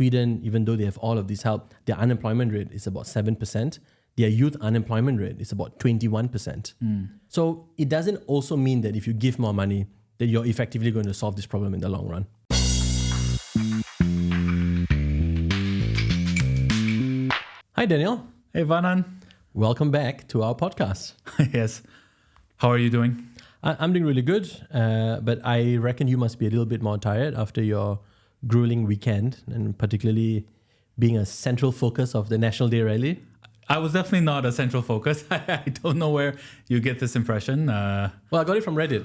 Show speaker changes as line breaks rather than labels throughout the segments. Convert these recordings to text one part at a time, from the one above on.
Sweden, even though they have all of this help, their unemployment rate is about 7%. Their youth unemployment rate is about 21%. So it doesn't also mean that if you give more money, that you're effectively going to solve this problem in the long run. Hi, Daniel.
Hey, Vanan.
Welcome back to our podcast.
Yes. How are you doing?
I'm doing really good, but I reckon you must be a little bit more tired after your grueling weekend, and particularly being a central focus of the National Day rally.
I was definitely not a central focus. I don't know where you get this impression.
Well, I got it from Reddit.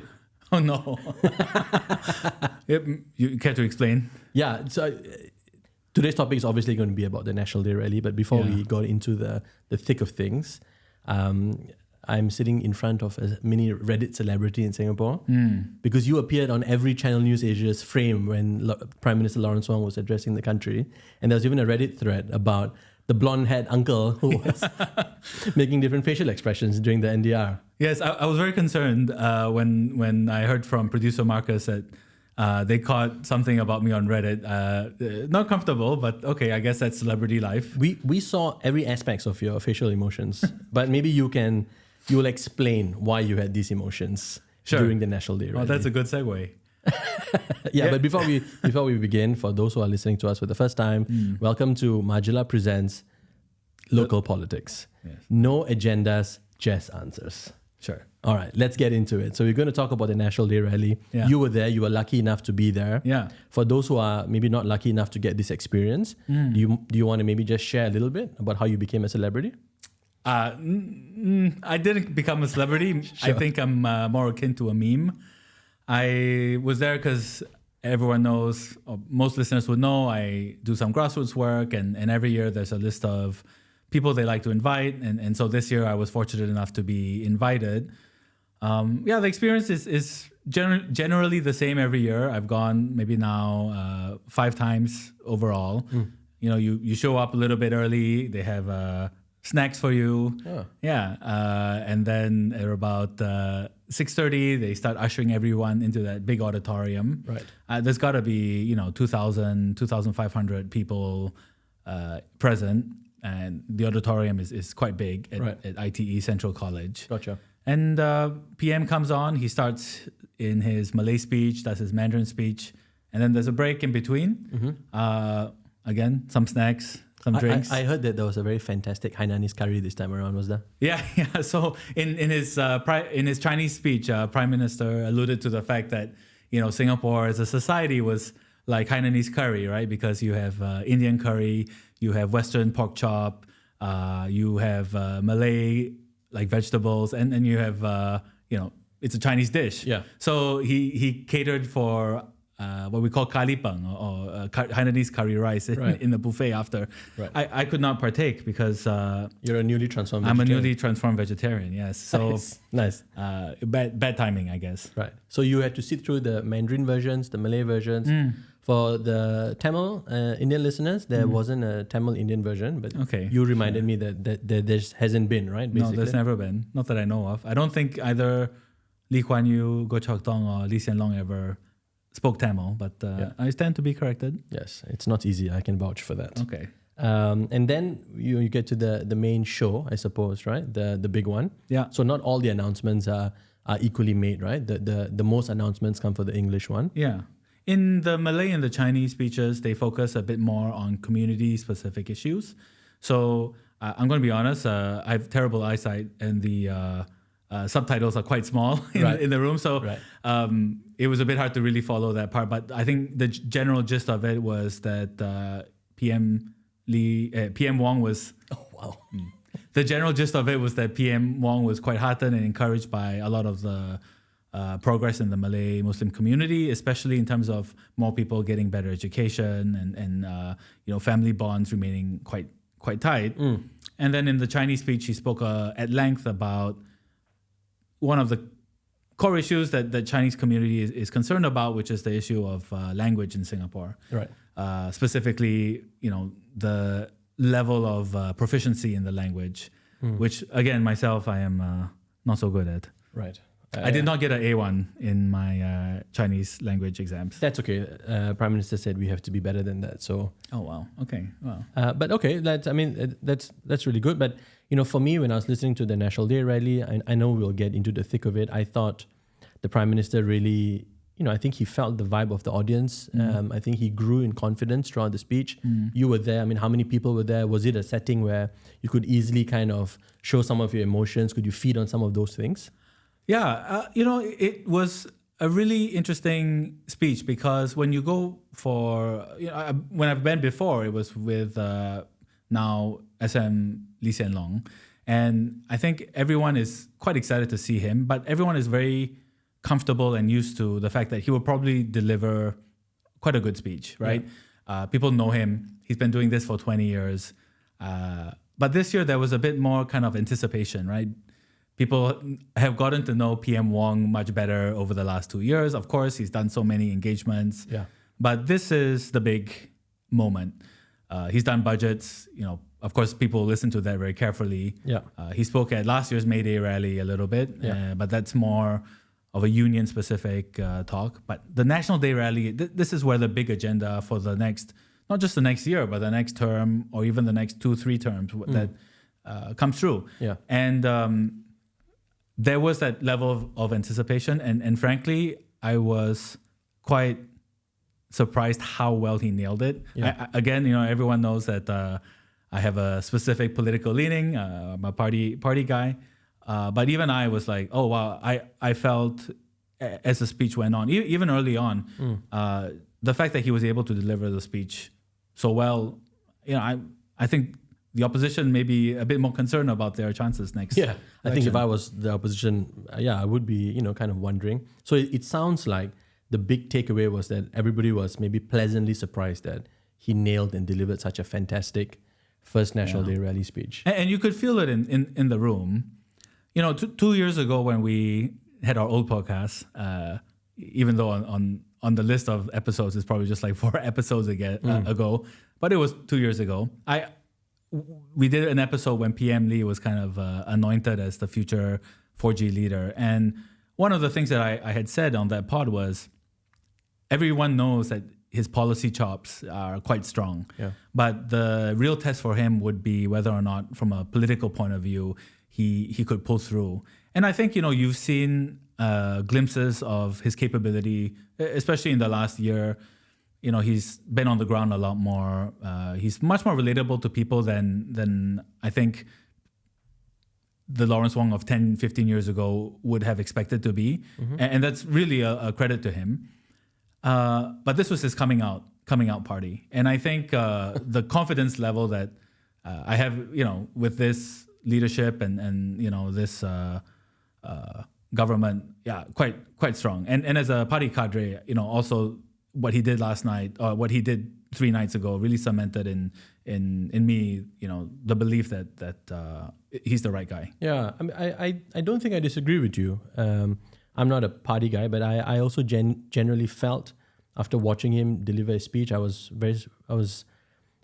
Oh, no. You care to explain?
Yeah, so today's topic is obviously going to be about the National Day rally, but before we got into the thick of things, I'm sitting in front of a mini Reddit celebrity in Singapore because you appeared on every Channel News Asia's frame when Prime Minister Lawrence Wong was addressing the country. And there was even a Reddit thread about the blonde-haired uncle who was making different facial expressions during the NDR.
Yes, I was very concerned when I heard from producer Marcus that they caught something about me on Reddit. Not comfortable, but okay, I guess that's celebrity life.
We saw every aspect of your facial emotions, but maybe you will explain why you had these emotions during the National Day rally.
Oh, that's a good segue.
But before we begin, for those who are listening to us for the first time, welcome to Majalah Presents Local Politics.
Yes.
No agendas, just answers.
Sure.
All right, let's get into it. So we're going to talk about the National Day rally.
Yeah.
You were there. You were lucky enough to be there.
Yeah.
For those who are maybe not lucky enough to get this experience, do you want to maybe just share a little bit about how you became a celebrity?
I didn't become a celebrity.
Sure.
I think I'm more akin to a meme. I was there because everyone knows, or most listeners would know, I do some grassroots work, and every year there's a list of people they like to invite. And so this year I was fortunate enough to be invited. The experience is generally the same every year. I've gone maybe now 5 times overall. You know, you show up a little bit early. They have snacks for you.
Oh.
Yeah. And then at about 6:30, they start ushering everyone into that big auditorium.
Right.
There's got to be, 2,000, 2,500 people present. And the auditorium is quite big at ITE Central College.
Gotcha.
And PM comes on. He starts in his Malay speech, does his Mandarin speech. And then there's a break in between. Again, some snacks. Some drinks.
I heard that there was a very fantastic Hainanese curry this time around, was there?
Yeah. So in his Chinese speech, Prime Minister alluded to the fact that Singapore as a society was like Hainanese curry, right? Because you have Indian curry, you have Western pork chop, you have Malay like vegetables, and then you have it's a Chinese dish.
Yeah.
So he catered for what we call kalipang or Hainanese curry rice in the buffet after. Right. I could not partake because
you're a newly transformed
I'm
vegetarian.
a newly transformed vegetarian, yes. So
nice.
Bad timing, I guess.
Right. So you had to sit through the Mandarin versions, the Malay versions. For the Tamil Indian listeners, there wasn't a Tamil Indian version, but you reminded me that there hasn't been, right? Basically.
No, there's never been. Not that I know of. I don't think either Lee Kuan Yew, Goh Chok Tong, or Lee Hsien Loong ever spoke Tamil, but I stand to be corrected.
Yes, it's not easy. I can vouch for that.
Okay.
And then you get to the main show, I suppose, right? The big one.
Yeah.
So not all the announcements are equally made, right? The most announcements come for the English one.
Yeah. In the Malay and the Chinese speeches, they focus a bit more on community-specific issues. So I'm going to be honest, I have terrible eyesight, and the subtitles are quite small in the room. So it was a bit hard to really follow that part. But I think the general gist of it was that PM Wong was...
Oh, wow.
The general gist of it was that PM Wong was quite heartened and encouraged by a lot of the progress in the Malay Muslim community, especially in terms of more people getting better education and family bonds remaining quite tight. And then in the Chinese speech, he spoke at length about one of the core issues that the Chinese community is concerned about, which is the issue of language in Singapore.
Right.
Specifically, the level of proficiency in the language, which again, myself, I am not so good at.
Right.
I did not get an A1 in my Chinese language exams.
That's okay. Prime Minister said we have to be better than that. So.
Oh wow. Okay. Wow.
But okay, that's really good. But for me, when I was listening to the National Day rally, I know we'll get into the thick of it. I thought the Prime Minister really, I think he felt the vibe of the audience. I think he grew in confidence throughout the speech. You were there. I mean, how many people were there? Was it a setting where you could easily kind of show some of your emotions? Could you feed on some of those things?
Yeah, it was a really interesting speech because when you go for, when I've been before, it was with now SM Lee Hsien Loong. And I think everyone is quite excited to see him, but everyone is very comfortable and used to the fact that he will probably deliver quite a good speech, right? Yeah. People know him. He's been doing this for 20 years. But this year there was a bit more kind of anticipation, right? People have gotten to know PM Wong much better over the last 2 years. Of course, he's done so many engagements.
Yeah.
But this is the big moment. He's done budgets. Of course, people listen to that very carefully.
Yeah.
He spoke at last year's May Day rally a little bit, but that's more of a union-specific talk. But the National Day rally, this is where the big agenda for the next, not just the next year, but the next term or even the next 2-3 terms that comes through.
Yeah.
And there was that level of anticipation. And frankly, I was quite surprised how well he nailed it.
Yeah.
Again, everyone knows that I have a specific political leaning. I'm a party guy. But even I was like, oh, wow. I felt as the speech went on, even early on, the fact that he was able to deliver the speech so well, I think the opposition may be a bit more concerned about their chances next.
Yeah, I think if I was the opposition, I would be, kind of wondering. So it sounds like the big takeaway was that everybody was maybe pleasantly surprised that he nailed and delivered such a fantastic first National Day rally speech.
And you could feel it in the room. 2 years ago when we had our old podcast, even though on the list of episodes, it's probably just like 4 episodes ago, but it was 2 years ago. We did an episode when PM Lee was kind of anointed as the future 4G leader. And one of the things that I had said on that pod was, everyone knows that his policy chops are quite strong. Yeah. But the real test for him would be whether or not, from a political point of view, he could pull through. And I think, you've seen glimpses of his capability, especially in the last year. He's been on the ground a lot more. He's much more relatable to people than I think the Lawrence Wong of 10, 15 years ago would have expected to be. Mm-hmm. And that's really a credit to him. But this was his coming out party. And I think the confidence level that I have, with this leadership and this government, quite strong. And as a party cadre, also what he did last night, or what he did 3 nights ago, really cemented in me, the belief that he's the right guy.
Yeah, I don't think I disagree with you. I'm not a party guy, but I also generally felt after watching him deliver his speech, I was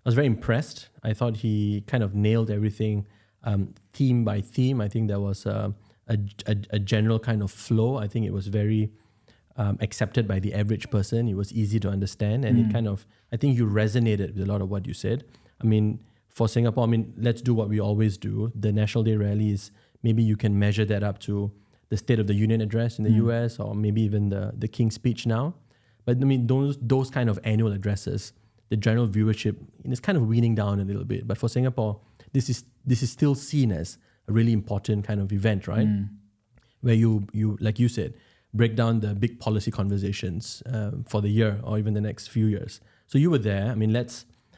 very impressed. I thought he kind of nailed everything, theme by theme. I think there was a general kind of flow. I think it was very accepted by the average person. It was easy to understand, and it kind of, I think you resonated with a lot of what you said. I mean, for Singapore, let's do what we always do. The National Day rally is, maybe you can measure that up to the State of the Union address in the US, or maybe even the King's Speech now. But those kind of annual addresses, the general viewership is kind of weaning down a little bit. But for Singapore, this is still seen as a really important kind of event, right? Where you like you said, break down the big policy conversations for the year or even the next few years. So you were there.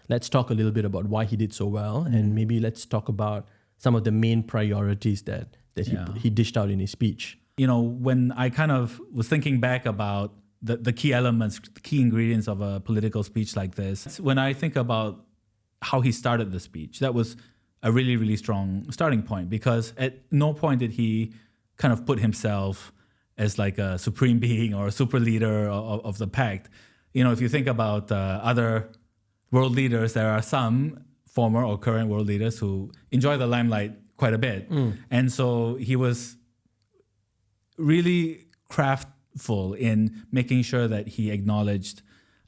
Let's talk a little bit about why he did so well, and maybe let's talk about some of the main priorities that he dished out in his speech.
When I kind of was thinking back about the key elements, the key ingredients of a political speech like this, when I think about how he started the speech, that was a really, really strong starting point, because at no point did he kind of put himself as like a supreme being or a super leader of the pact. If you think about other world leaders, there are some former or current world leaders who enjoy the limelight quite a bit. And so he was really craftful in making sure that he acknowledged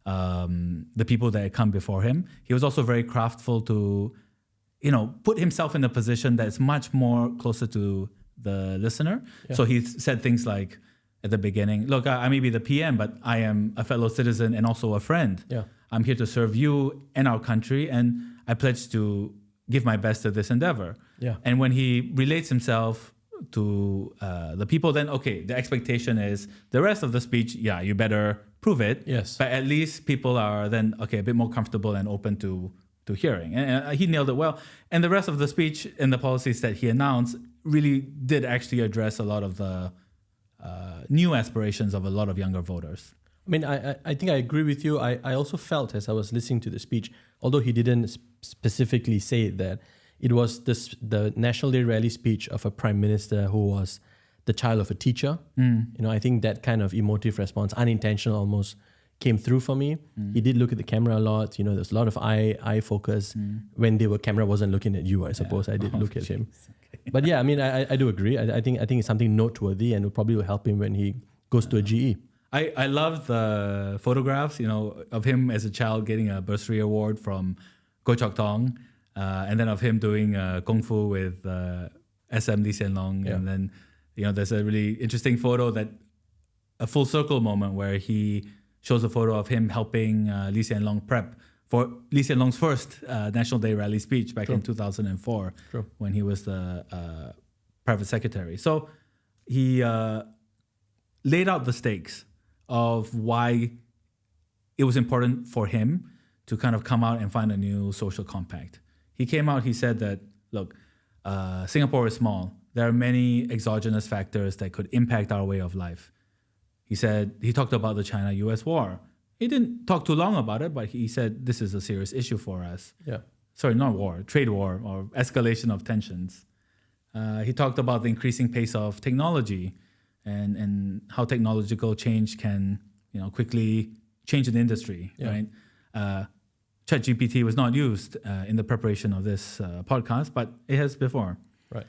the people that had come before him. He was also very craftful to, put himself in a position that's much more closer to the listener. Yeah. So he said things like at the beginning, look, I may be the PM, but I am a fellow citizen and also a friend.
Yeah.
I'm here to serve you and our country, and I pledge to give my best to this endeavor.
Yeah.
And when he relates himself to the people, then, okay, the expectation is the rest of the speech, yeah, you better prove it.
Yes.
But at least people are then, okay, a bit more comfortable and open to hearing. And he nailed it well. And the rest of the speech and the policies that he announced really did actually address a lot of the new aspirations of a lot of younger voters.
I mean, I think I agree with you. I also felt as I was listening to the speech, although he didn't specifically say that, it was the National Day rally speech of a prime minister who was the child of a teacher. I think that kind of emotive response, unintentional almost, came through for me. He did look at the camera a lot. There's a lot of eye focus. When camera wasn't looking at you, I suppose. I did look at him. Okay. But yeah, I mean, I do agree. I think it's something noteworthy, and it probably will help him when he goes to a GE.
I love the photographs, of him as a child getting a bursary award from Goh Chok Tong, and then of him doing Kung Fu with SM Lee Hsien Loong. Yeah. And then, there's a really interesting photo, a full circle moment where he shows a photo of him helping Lee Hsien Loong prep for Lee Hsien Loong's first National Day rally speech back in 2004, when he was the private secretary. So he laid out the stakes of why it was important for him to kind of come out and find a new social compact. He came out, he said that, look, Singapore is small. There are many exogenous factors that could impact our way of life. He talked about the China-US war. He didn't talk too long about it, but he said this is a serious issue for us.
Yeah.
Sorry, not war, trade war or escalation of tensions. He talked about the increasing pace of technology and how technological change can, quickly change an industry, right? ChatGPT was not used in the preparation of this podcast, but it has before.
Right.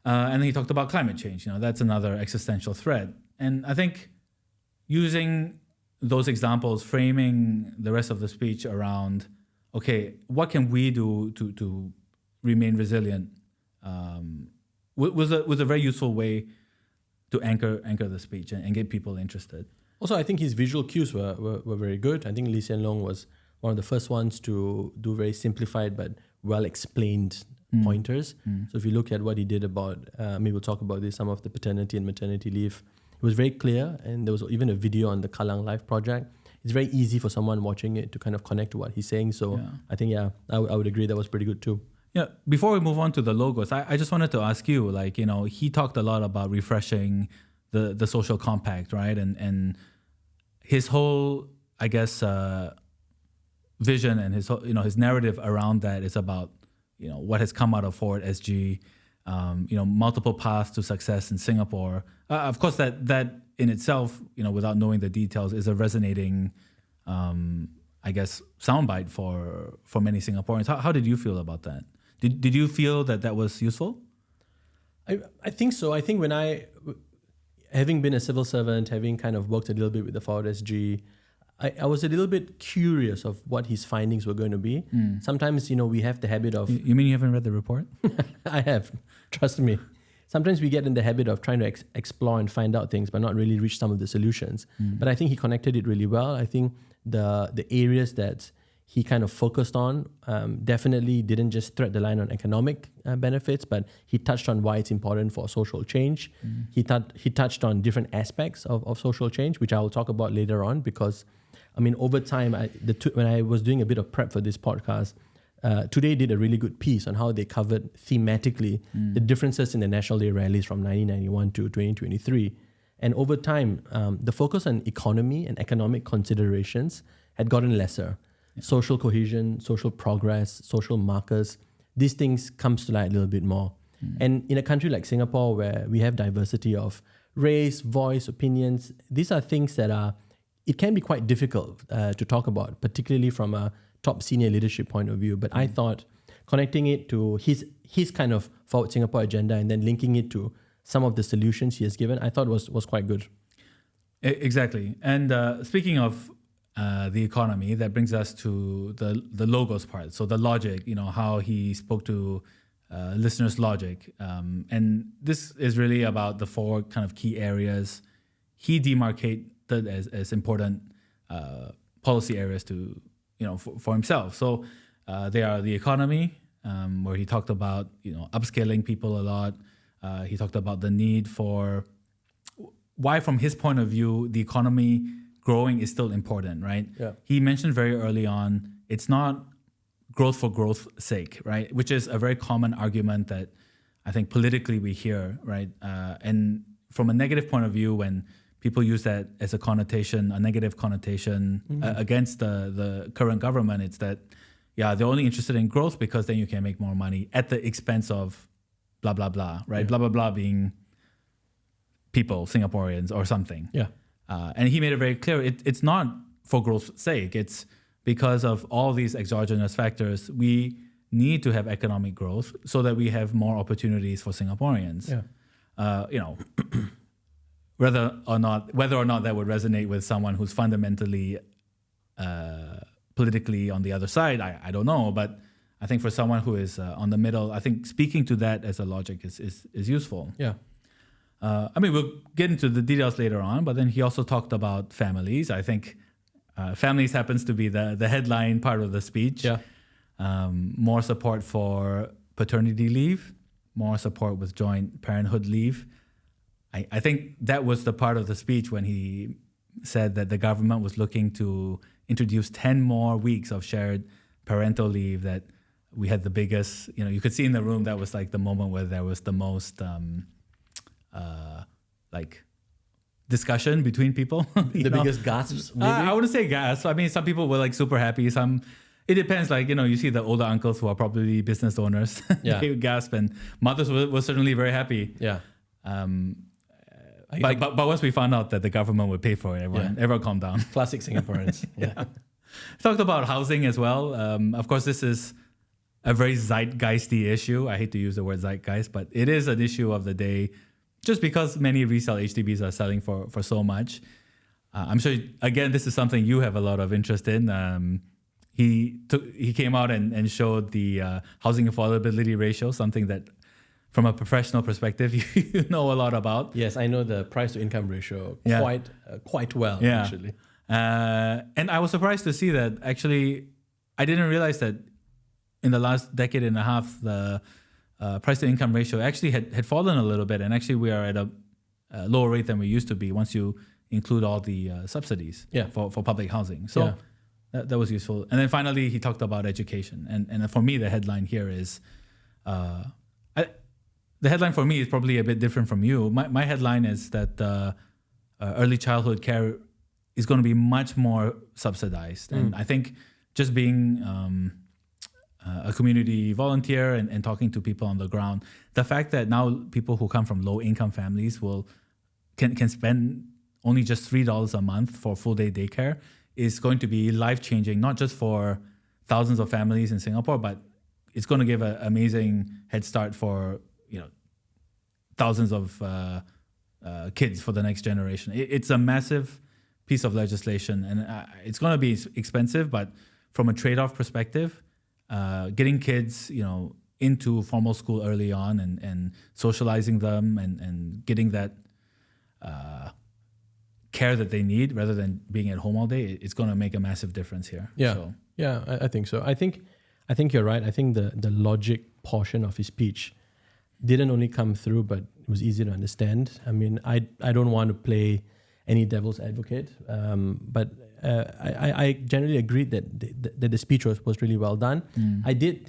And then he talked about climate change. That's another existential threat. And I think using those examples, framing the rest of the speech around, okay, what can we do to remain resilient, was a very useful way to anchor the speech and get people interested.
Also, I think his visual cues were very good. I think Lee Hsien Loong was one of the first ones to do very simplified but well-explained pointers. So if you look at what he did about, maybe we'll talk about this, some of the paternity and maternity leave, it was very clear, and there was even a video on the Kallang Life project. It's very easy for someone watching it to kind of connect to what he's saying. So I think, I would agree that was pretty good too.
Yeah. Before we move on to the logos, I just wanted to ask you, he talked a lot about refreshing the social compact, right? And his whole, I guess, vision and his narrative around that is about, what has come out of Forward SG, multiple paths to success in Singapore. Of course, that in itself, without knowing the details, is a resonating, I guess, soundbite for many Singaporeans. How did you feel about that? Did you feel that was useful?
I think so. I think when having been a civil servant, having kind of worked a little bit with the Forward SG, I was a little bit curious of what his findings were going to be. Sometimes, we have the habit of...
You mean you haven't read the report?
I have. Trust me. Sometimes we get in the habit of trying to explore and find out things, but not really reach some of the solutions. But I think he connected it really well. I think the areas that he kind of focused on definitely didn't just thread the line on economic benefits, but he touched on why it's important for social change. He touched on different aspects of social change, which I will talk about later on, because over time, when I was doing a bit of prep for this podcast, Today did a really good piece on how they covered thematically the differences in the National Day rallies from 1991 to 2023. And over time, the focus on economy and economic considerations had gotten lesser. Yeah. Social cohesion, social progress, social markers, these things comes to light a little bit more. And in a country like Singapore, where we have diversity of race, voice, opinions, these are things that it can be quite difficult to talk about, particularly from a top senior leadership point of view. But I thought connecting it to his kind of Forward Singapore agenda and then linking it to some of the solutions he has given, I thought was quite good.
Exactly. And speaking of the economy, that brings us to the logos part. So the logic, how he spoke to listeners' logic. And this is really about the 4 kind of key areas he demarcated as important policy areas to, for himself. So they are the economy, where he talked about, upscaling people a lot. He talked about the need for why, from his point of view, the economy growing is still important, right?
Yeah.
He mentioned very early on, it's not growth for growth's sake, right? Which is a very common argument that I think politically we hear, right? And from a negative point of view, when people use that as a negative connotation against the current government, it's that, they're only interested in growth because then you can make more money at the expense of blah, blah, blah, right? Yeah. Blah, blah, blah being people, Singaporeans or something.
Yeah.
And he made it very clear, it's not for growth's sake. It's because of all these exogenous factors, we need to have economic growth so that we have more opportunities for Singaporeans.
Yeah.
Whether or not that would resonate with someone who's fundamentally politically on the other side, I don't know. But I think for someone who is on the middle, I think speaking to that as a logic is useful.
Yeah.
We'll get into the details later on, but then he also talked about families. I think families happens to be the headline part of the speech.
Yeah.
More support for paternity leave, more support with joint parenthood leave. I think that was the part of the speech when he said that the government was looking to introduce 10 more weeks of shared parental leave, that we had the biggest, you could see in the room, that was like the moment where there was the most discussion between people.
The biggest gasps, maybe?
I wouldn't say gasps. Some people were like super happy. It depends. You see the older uncles who are probably business owners.
Yeah.
They would gasp, and mothers were certainly very happy.
Yeah.
But once we found out that the government would pay for it, everyone calmed down.
Classic Singaporeans. Yeah.
Talked about housing as well. Of course, this is a very zeitgeisty issue. I hate to use the word zeitgeist, but it is an issue of the day, just because many resale HDBs are selling for so much. I'm sure, again, this is something you have a lot of interest in. He came out and showed the housing affordability ratio, something that from a professional perspective you know a lot about.
Yes, I know the price to income ratio quite well, actually.
And I was surprised to see that actually, I didn't realize that in the last decade and a half, the price to income ratio actually had fallen a little bit, and actually we are at a lower rate than we used to be once you include all the subsidies for public housing. So that was useful. And then finally, he talked about education. And for me, the headline here is, the headline for me is probably a bit different from you. My headline is that early childhood care is going to be much more subsidized. And I think just being a community volunteer and talking to people on the ground, the fact that now people who come from low income families can spend only just $3 a month for full day daycare is going to be life changing, not just for thousands of families in Singapore, but it's going to give an amazing head start for thousands of kids for the next generation. It's a massive piece of legislation, and it's going to be expensive, but from a trade-off perspective, getting kids, into formal school early on and socializing them and getting that care that they need rather than being at home all day, it's going to make a massive difference here.
Yeah,
so.
Yeah, I think so. I think you're right. I think the logic portion of his speech didn't only come through, but it was easy to understand. I don't want to play any devil's advocate, but I generally agreed that the speech was really well done. I did,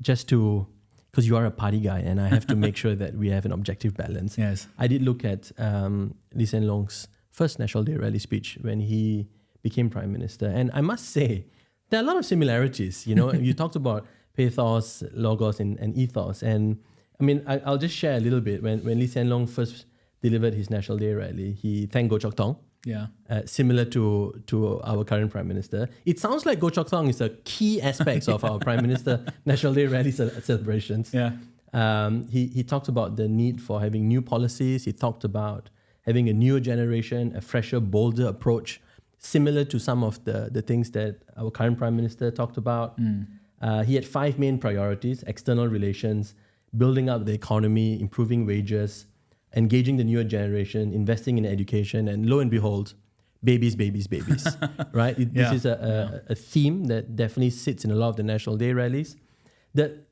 just to, because you are a party guy and I have to make sure that we have an objective balance.
Yes.
I did look at Lee Hsien Loong's first National Day rally speech when he became Prime Minister. And I must say, there are a lot of similarities. You talked about pathos, logos, and ethos. And I'll just share a little bit. When Lee Hsien Loong first delivered his National Day rally, he thanked Goh Chok Tong.
Yeah.
Similar to our current Prime Minister. It sounds like Goh Chok Tong is a key aspect of our Prime Minister National Day rally celebrations.
Yeah.
He talked about the need for having new policies. He talked about having a newer generation, a fresher, bolder approach, similar to some of the things that our current Prime Minister talked about. He had 5 main priorities: external relations, building up the economy, improving wages, engaging the newer generation, investing in education, and lo and behold, babies, right? This is a theme that definitely sits in a lot of the National Day rallies.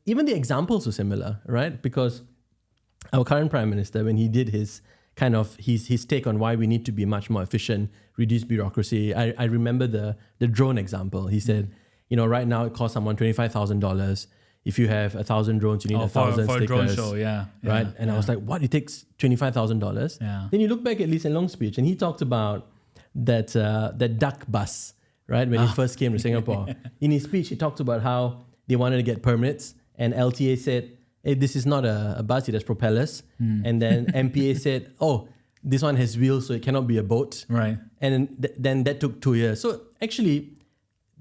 Even the examples are similar, right? Because our current Prime Minister, when he did his take on why we need to be much more efficient, reduce bureaucracy, I remember the drone example. He said, right now it costs someone $25,000. If you have 1,000 drones, you need 1,000 stickers. For a drone show, right? And I was like, what? It takes $25,000?
Yeah.
Then you look back at Lee Hsien Loong's speech, and he talked about that duck bus, right? When he first came to Singapore. In his speech, he talked about how they wanted to get permits, and LTA said, hey, this is not a bus, it has propellers. And then MPA said, oh, this one has wheels, so it cannot be a boat.
Right.
And then that took 2 years. So actually,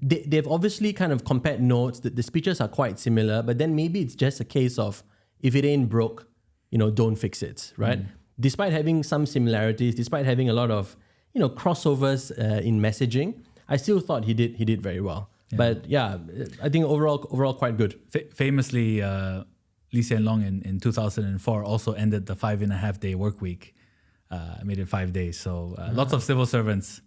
they've obviously kind of compared notes. The speeches are quite similar, but then maybe it's just a case of, if it ain't broke, don't fix it, right? Despite having some similarities, despite having a lot of, crossovers in messaging, I still thought he did very well. Yeah. But yeah, I think overall quite good.
Famously, Lee Hsien Loong in 2004 also ended the 5.5-day work week. Made it 5 days. So lots of civil servants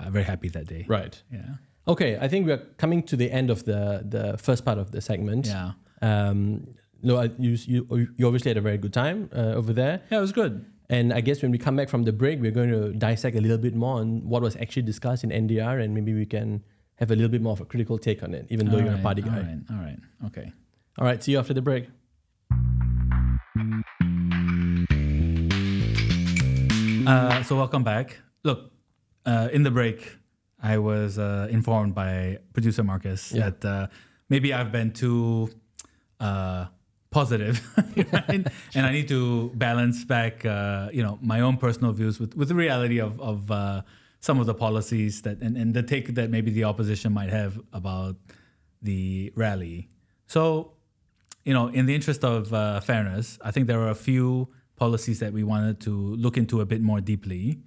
very happy that day.
Right.
Yeah.
Okay, I think we're coming to the end of the first part of the segment.
Yeah.
You obviously had a very good time over there.
Yeah, it was good.
And I guess when we come back from the break, we're going to dissect a little bit more on what was actually discussed in NDR, and maybe we can have a little bit more of a critical take on it, even though you're a party guy.
All right. Okay.
All right, see you after the break.
So welcome back. Look, in the break, I was informed by producer Marcus that maybe I've been too positive, right? And I need to balance back, my own personal views with the reality of some of the policies and the take that maybe the opposition might have about the rally. So, in the interest of fairness, I think there are a few policies that we wanted to look into a bit more deeply.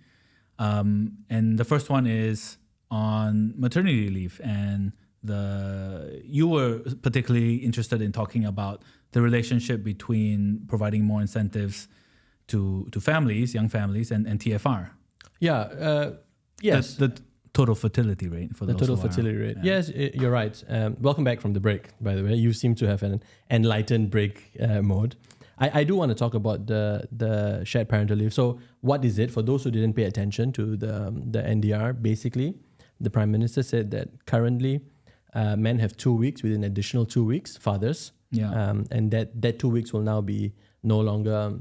And the first one is on maternity leave. And you were particularly interested in talking about the relationship between providing more incentives to families, young families, and TFR.
Yeah. Yes.
The total fertility rate for
the
those
total fertility rate. Yeah. Yes, you're right. Welcome back from the break, by the way. You seem to have an enlightened break mode. I do want to talk about the shared parental leave. So what is it? For those who didn't pay attention to the NDR, basically, the Prime Minister said that currently men have 2 weeks with an additional 2 weeks, fathers.
Yeah.
And that 2 weeks will now be no longer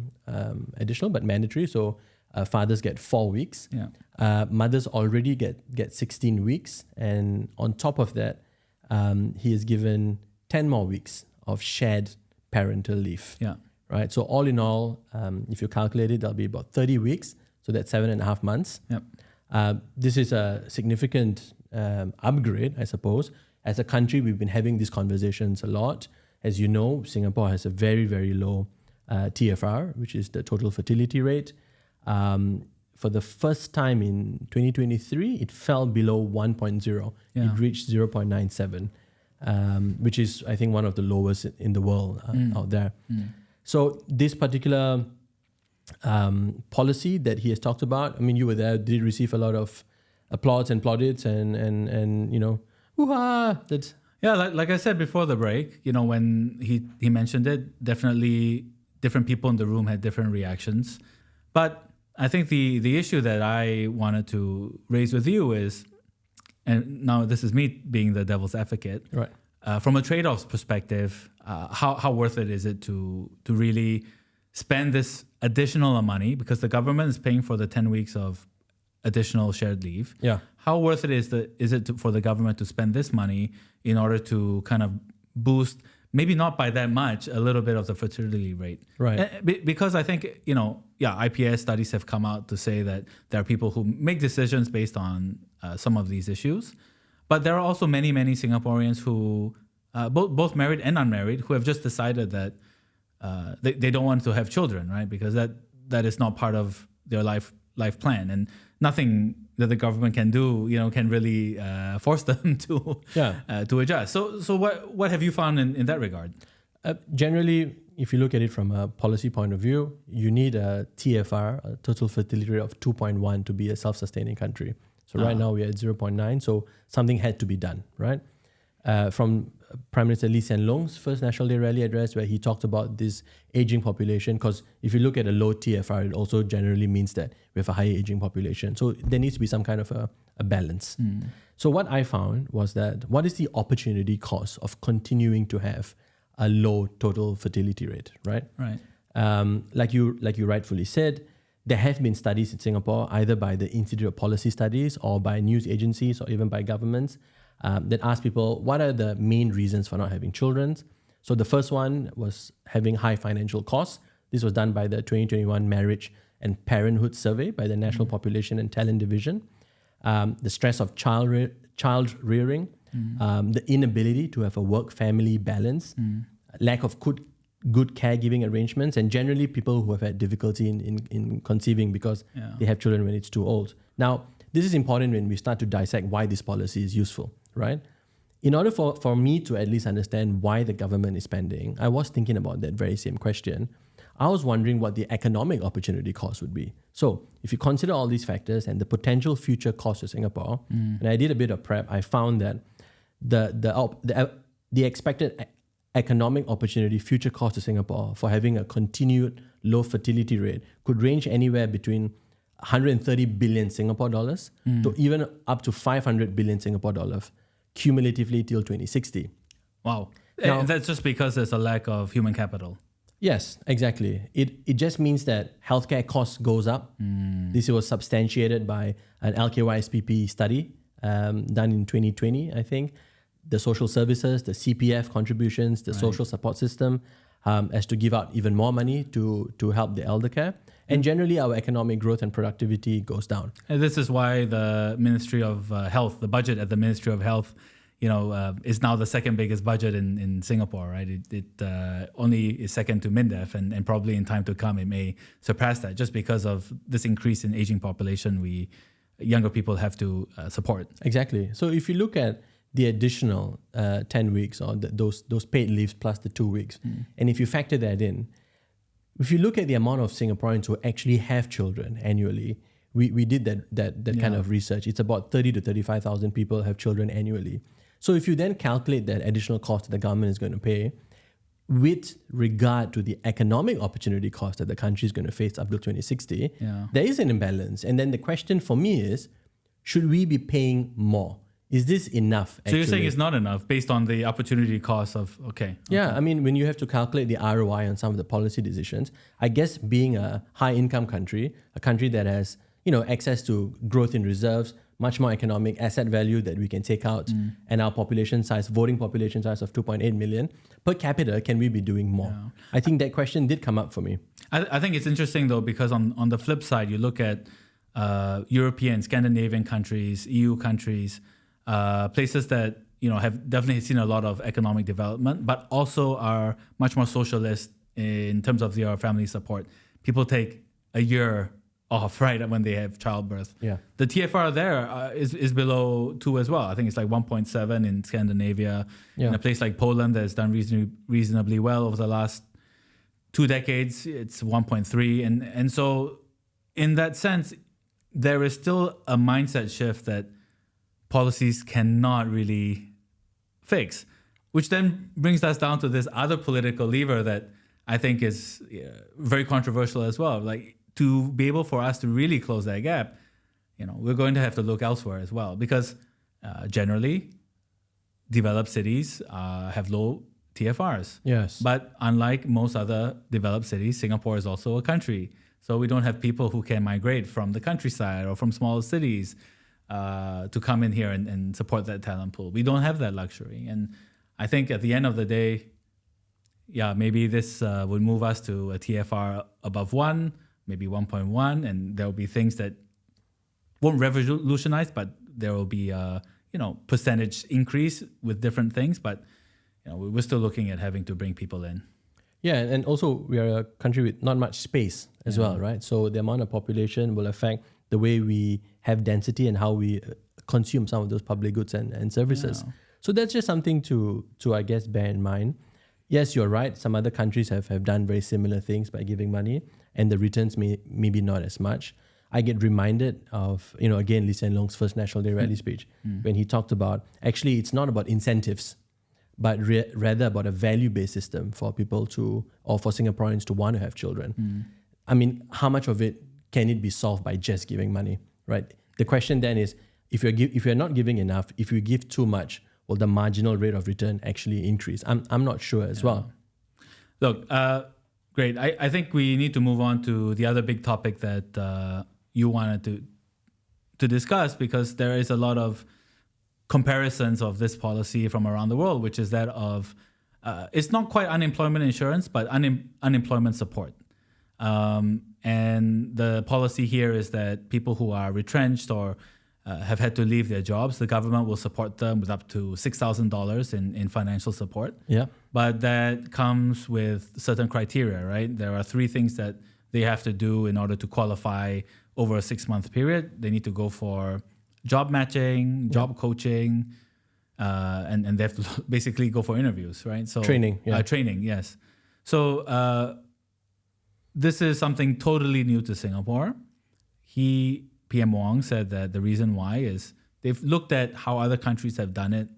additional, but mandatory. So fathers get 4 weeks.
Yeah.
Mothers already get 16 weeks. And on top of that, he has given 10 more weeks of shared parental leave.
Yeah.
Right. So all in all, if you calculate it, that'll be about 30 weeks. So that's 7.5 months.
Yep.
This is a significant upgrade, I suppose. As a country, we've been having these conversations a lot. As you know, Singapore has a very, very low TFR, which is the total fertility rate. For the first time in 2023, it fell below 1.0.
Yeah.
It reached 0.97, which is, I think, one of the lowest in the world out there. So this particular policy that he has talked about, I mean, you were there, did receive a lot of applause and plaudits and hoo-ha. That's
like I said before the break, when he mentioned it, definitely different people in the room had different reactions. But I think the issue that I wanted to raise with you is, and now this is me being the devil's advocate,
right?
From a trade-offs perspective, how worth it is it to really spend this additional money, because the government is paying for the 10 weeks of additional shared leave.
Yeah.
How worth it is for the government to spend this money in order to kind of boost, maybe not by that much, a little bit of the fertility rate?
Right.
Because I think, IPS studies have come out to say that there are people who make decisions based on some of these issues. But there are also many, many Singaporeans who, both married and unmarried, who have just decided that they don't want to have children, right? Because that is not part of their life plan, and nothing that the government can do, can really force them to adjust. So what have you found in that regard?
Generally, if you look at it from a policy point of view, you need a TFR, a total fertility rate of 2.1 to be a self-sustaining country. So right now we're at 0.9, so something had to be done, right? From Prime Minister Lee Hsien Loong's first National Day rally address, where he talked about this aging population, because if you look at a low TFR, it also generally means that we have a higher aging population. So there needs to be some kind of a balance. So what I found was that what is the opportunity cost of continuing to have a low total fertility rate, right?
Right.
Like you rightfully said, there have been studies in Singapore, either by the Institute of Policy Studies or by news agencies or even by governments, that ask people, what are the main reasons for not having children? So the first one was having high financial costs. This was done by the 2021 Marriage and Parenthood Survey by the National Population and Talent Division. The stress of child rearing, the inability to have a work-family balance, lack of good caregiving arrangements, and generally people who have had difficulty in conceiving because they have children when it's too old. Now, this is important when we start to dissect why this policy is useful, right? In order for me to at least understand why the government is spending, I was thinking about that very same question. I was wondering what the economic opportunity cost would be. So if you consider all these factors and the potential future cost to Singapore, and I did a bit of prep, I found that the expected economic opportunity future cost to Singapore for having a continued low fertility rate could range anywhere between 130 billion Singapore dollars to even up to 500 billion Singapore dollars cumulatively till 2060.
Wow.
Now,
that's just because there's a lack of human capital.
Yes, exactly. It just means that healthcare costs goes up. This was substantiated by an LKYSPP study done in 2020, I think. The social services, the CPF contributions, the social support system, as to give out even more money to help the elder care. And generally, our economic growth and productivity goes down.
And this is why the Ministry of Health, the budget at the Ministry of Health, is now the second biggest budget in Singapore, right? It only is second to MINDEF, and probably in time to come, it may surpass that just because of this increase in aging population younger people have to support.
Exactly. So if you look at the additional 10 weeks or those paid leaves plus the 2 weeks, and if you factor that in, if you look at the amount of Singaporeans who actually have children annually, we did that kind of research. It's about 30 to 35,000 people have children annually. So if you then calculate that additional cost that the government is going to pay with regard to the economic opportunity cost that the country is going to face up to 2060, there is an imbalance. And then the question for me is, should we be paying more? Is this enough?
So you're saying it's not enough based on the opportunity cost of,
Yeah, I mean, when you have to calculate the ROI on some of the policy decisions, I guess being a high income country, a country that has, access to growth in reserves, much more economic asset value that we can take out, and our voting population size of 2.8 million, per capita, can we be doing more? Yeah. I think that question did come up for me.
I think it's interesting though, because on the flip side, you look at European, Scandinavian countries, EU countries, places that have definitely seen a lot of economic development, but also are much more socialist in terms of their family support. People take a year off, right, when they have childbirth.
Yeah.
The TFR there is below 2 as well. I think it's like 1.7 in Scandinavia. In a place like Poland that's done reasonably well over the last 2 decades, it's 1.3. And so in that sense, there is still a mindset shift that policies cannot really fix, which then brings us down to this other political lever that I think is very controversial as well. Like, to be able for us to really close that gap, we're going to have to look elsewhere as well, because generally developed cities have low TFRs.
Yes.
But unlike most other developed cities, Singapore is also a country. So we don't have people who can migrate from the countryside or from smaller cities to come in here and support that talent pool. We don't have that luxury. And I think at the end of the day, maybe this would move us to a TFR above 1, maybe 1.1, and there will be things that won't revolutionize, but there will be a percentage increase with different things. But we're still looking at having to bring people in.
Yeah, and also we are a country with not much space as well, right? So the amount of population will affect the way we have density and how we consume some of those public goods and services.
Yeah.
So that's just something to I guess bear in mind. Yes, you're right. Some other countries have done very similar things by giving money, and the returns maybe not as much. I get reminded of, again, Lee Hsien Loong's first National Day rally speech when he talked about, actually, it's not about incentives, but rather about a value-based system for people or for Singaporeans to want to have children. I mean, how much of it can it be solved by just giving money, right? The question then is, if you're not giving enough, if you give too much, will the marginal rate of return actually increase? I'm not sure as well.
Look, great. I think we need to move on to the other big topic that you wanted to discuss, because there is a lot of comparisons of this policy from around the world, which is that of, it's not quite unemployment insurance, but unemployment support. And the policy here is that people who are retrenched or have had to leave their jobs, the government will support them with up to $6,000 in financial support.
Yeah.
But that comes with certain criteria, right? There are 3 things that they have to do in order to qualify over a 6-month period. They need to go for job matching, job coaching, and they have to basically go for interviews, right? So
training,
training, yes. So this is something totally new to Singapore. PM Wong said that the reason why is they've looked at how other countries have done it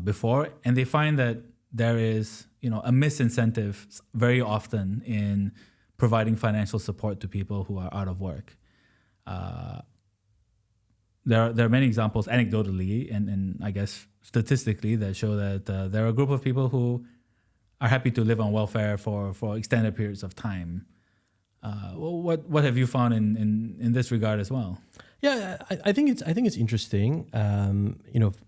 before, and they find that there is, a misincentive very often in providing financial support to people who are out of work. There are many examples anecdotally and I guess statistically that show that there are a group of people who are happy to live on welfare for extended periods of time. What have you found in this regard as well?
Yeah, I think it's interesting,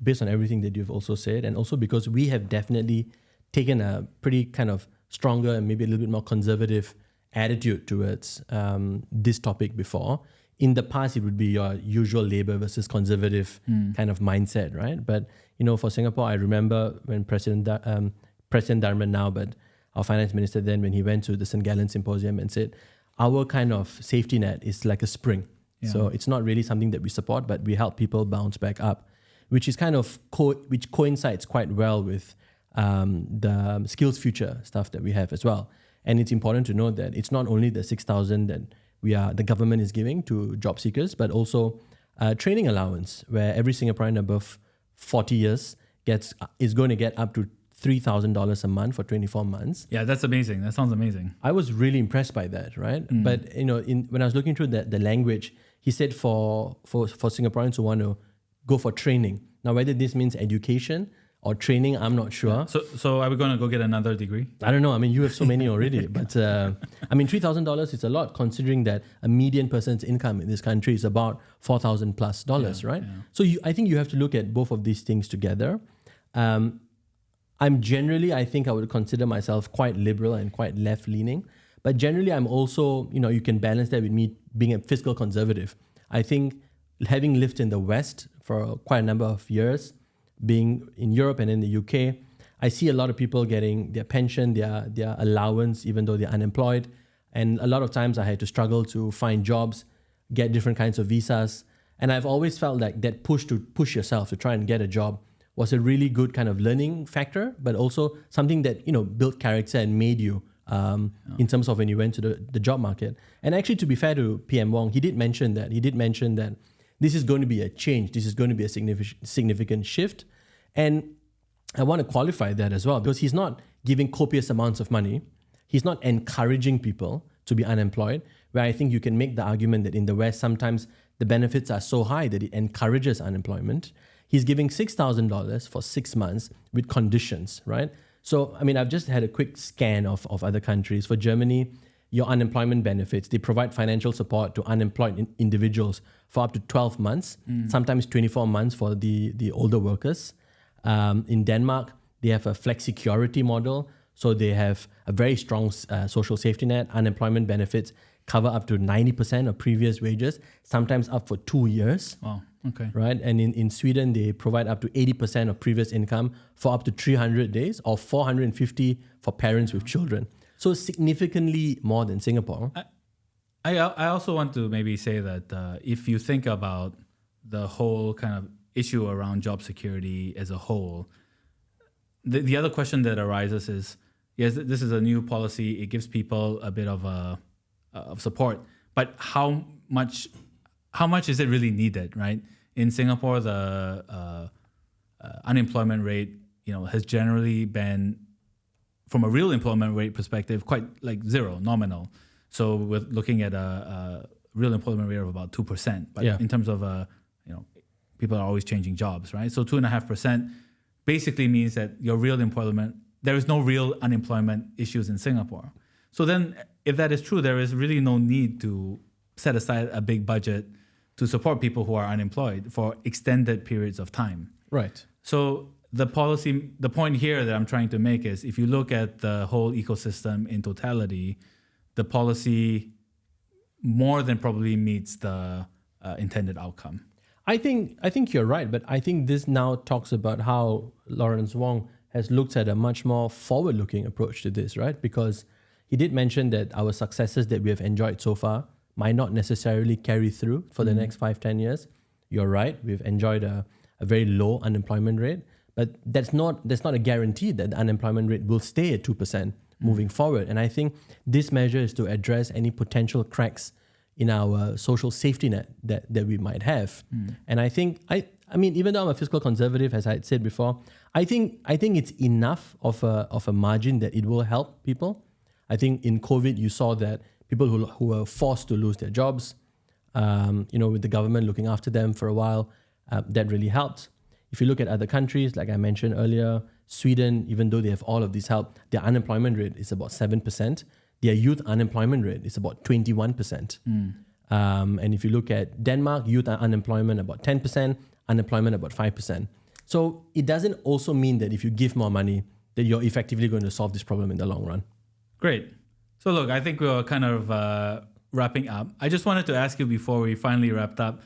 based on everything that you've also said, and also because we have definitely taken a pretty kind of stronger and maybe a little bit more conservative attitude towards this topic before. In the past, it would be your usual labor versus conservative kind of mindset, right? But for Singapore, I remember when President Dharman now, but our finance minister then, when he went to the St. Gallen Symposium and said, our kind of safety net is like a spring. Yeah. So it's not really something that we support, but we help people bounce back up, which is kind of which coincides quite well with the Skills Future stuff that we have as well. And it's important to note that it's not only the 6,000 that the government is giving to job seekers, but also training allowance, where every Singaporean above 40 years is going to get up to $3,000 a month for 24 months.
Yeah, that's amazing. That sounds amazing.
I was really impressed by that, right? But when I was looking through the language, he said for Singaporeans who want to go for training. Now, whether this means education or training, I'm not sure.
So are we going to go get another degree?
I don't know. I mean, you have so many already. But $3,000 is a lot, considering that a median person's income in this country is about $4,000 plus, right? Yeah. So I think you have to look at both of these things together. I think I would consider myself quite liberal and quite left-leaning. But generally, I'm also, you can balance that with me being a fiscal conservative. I think having lived in the West for quite a number of years, being in Europe and in the UK, I see a lot of people getting their pension, their allowance, even though they're unemployed. And a lot of times I had to struggle to find jobs, get different kinds of visas. And I've always felt like that push to push yourself to try and get a job was a really good kind of learning factor, but also something that, built character and made you in terms of when you went to the job market. And actually, to be fair to PM Wong, he did mention that this is going to be a change. This is going to be a significant shift. And I want to qualify that as well, because he's not giving copious amounts of money. He's not encouraging people to be unemployed, where I think you can make the argument that in the West, sometimes the benefits are so high that it encourages unemployment. He's giving $6,000 for 6 months with conditions, right? So, I've just had a quick scan of other countries. For Germany, your unemployment benefits, they provide financial support to unemployed individuals for up to 12 months, sometimes 24 months for the older workers. In Denmark, they have a flexicurity model. So they have a very strong social safety net, unemployment benefits cover up to 90% of previous wages, sometimes up for 2 years.
Wow. Okay.
Right? And in Sweden, they provide up to 80% of previous income for up to 300 days or 450 for parents with children. So significantly more than Singapore.
I also want to maybe say that if you think about the whole kind of issue around job security as a whole, the other question that arises is, yes, this is a new policy. It gives people a bit of support, but how much is it really needed, right? In Singapore, the unemployment rate, has generally been, from a real employment rate perspective, quite like zero, nominal. So we're looking at a real employment rate of about 2%. But in terms of, people are always changing jobs, right? So 2.5% basically means that your real employment, there is no real unemployment issues in Singapore. So then if that is true, there is really no need to set aside a big budget to support people who are unemployed for extended periods of time.
Right.
So the point here that I'm trying to make is, if you look at the whole ecosystem in totality, the policy more than probably meets the intended outcome.
I think you're right, but I think this now talks about how Lawrence Wong has looked at a much more forward-looking approach to this, right? Because he did mention that our successes that we have enjoyed so far might not necessarily carry through for the next 5-10 years. You're right, we've enjoyed a very low unemployment rate, but that's not a guarantee that the unemployment rate will stay at 2% moving forward. And I think this measure is to address any potential cracks in our social safety net that we might have. And I think, I mean, even though I'm a fiscal conservative, as I had said before, I think it's enough of a margin that it will help people. I think in COVID, you saw that people who were forced to lose their jobs, with the government looking after them for a while, that really helped. If you look at other countries, like I mentioned earlier, Sweden, even though they have all of this help, their unemployment rate is about 7%. Their youth unemployment rate is about 21%. And if you look at Denmark, youth unemployment about 10%, unemployment about 5%. So it doesn't also mean that if you give more money, that you're effectively going to solve this problem in the long run.
Great. So look, I think we're kind of wrapping up. I just wanted to ask you before we finally wrapped up,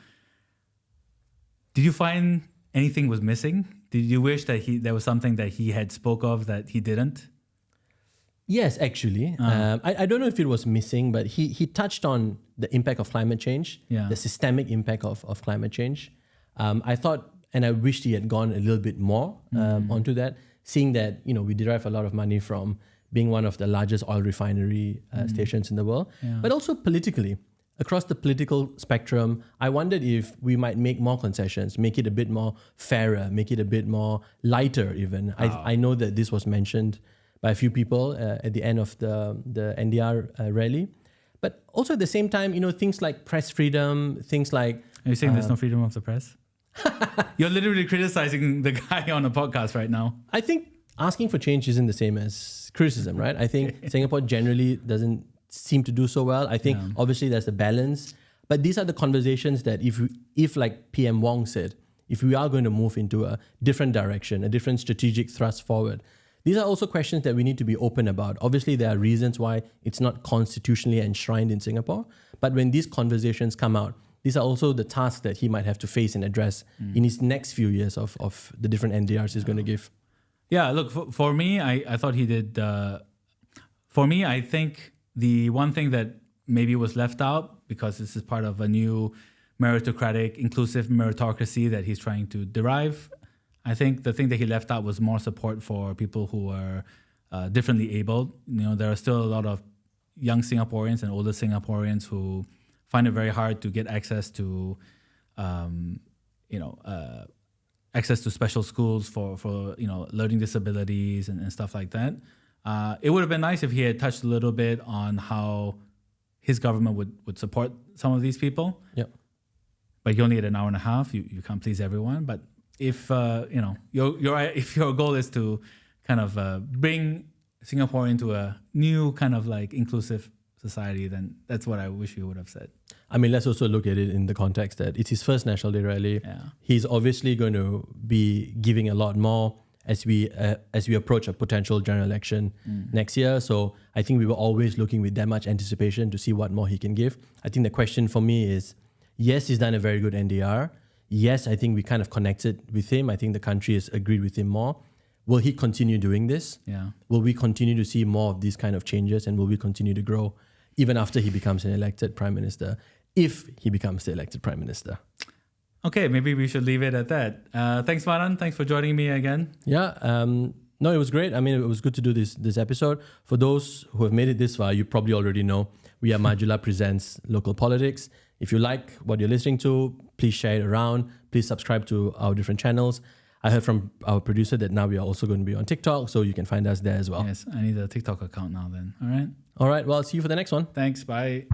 did you find anything was missing? Did you wish that there was something that he had spoke of that he didn't?
Yes, actually. I don't know if it was missing, but he touched on the impact of climate change, the systemic impact of climate change. I thought, and I wished he had gone a little bit more onto that, seeing that, we derive a lot of money from being one of the largest oil refinery stations in the world, but also politically. Across the political spectrum, I wondered if we might make more concessions, make it a bit more fairer, make it a bit more lighter even. I know that this was mentioned by a few people at the end of the NDR rally. But also at the same time, things like press freedom, things like...
Are you saying there's no freedom of the press? You're literally criticizing the guy on a podcast right now.
I think asking for change isn't the same as criticism, right? I think Singapore generally doesn't seem to do so well. I think obviously there's a balance, but these are the conversations that if like PM Wong said, if we are going to move into a different direction, a different strategic thrust forward, these are also questions that we need to be open about. Obviously, there are reasons why it's not constitutionally enshrined in Singapore, but when these conversations come out, these are also the tasks that he might have to face and address in his next few years of the different NDRs he's going to give.
Yeah, look, for me, I thought he did... for me, I think the one thing that maybe was left out, because this is part of a new meritocratic, inclusive meritocracy that he's trying to derive, I think the thing that he left out was more support for people who are differently abled. There are still a lot of young Singaporeans and older Singaporeans who find it very hard to get access to, access to special schools for learning disabilities and stuff like that. It would have been nice if he had touched a little bit on how his government would support some of these people.
Yep.
But you only had an hour and a half. You can't please everyone. But if if your goal is to kind of bring Singapore into a new kind of like inclusive society, then that's what I wish you would have said.
I mean, let's also look at it in the context that it's his first National Day rally.
Yeah.
He's obviously going to be giving a lot more as we approach a potential general election next year. So I think we were always looking with that much anticipation to see what more he can give. I think the question for me is, yes, he's done a very good NDR. Yes, I think we kind of connected with him. I think the country has agreed with him more. Will he continue doing this?
Yeah.
Will we continue to see more of these kind of changes, and will we continue to grow even after he becomes an elected prime minister, if he becomes the elected prime minister?
Okay, maybe we should leave it at that. Thanks, Vanan. Thanks for joining me again.
Yeah, no, it was great. I mean, it was good to do this episode. For those who have made it this far, you probably already know we are Majula Presents Local Politics. If you like what you're listening to, please share it around. Please subscribe to our different channels. I heard from our producer that now we are also going to be on TikTok, so you can find us there as well.
Yes, I need a TikTok account now then. All right.
All right, well, see you for the next one.
Thanks, bye.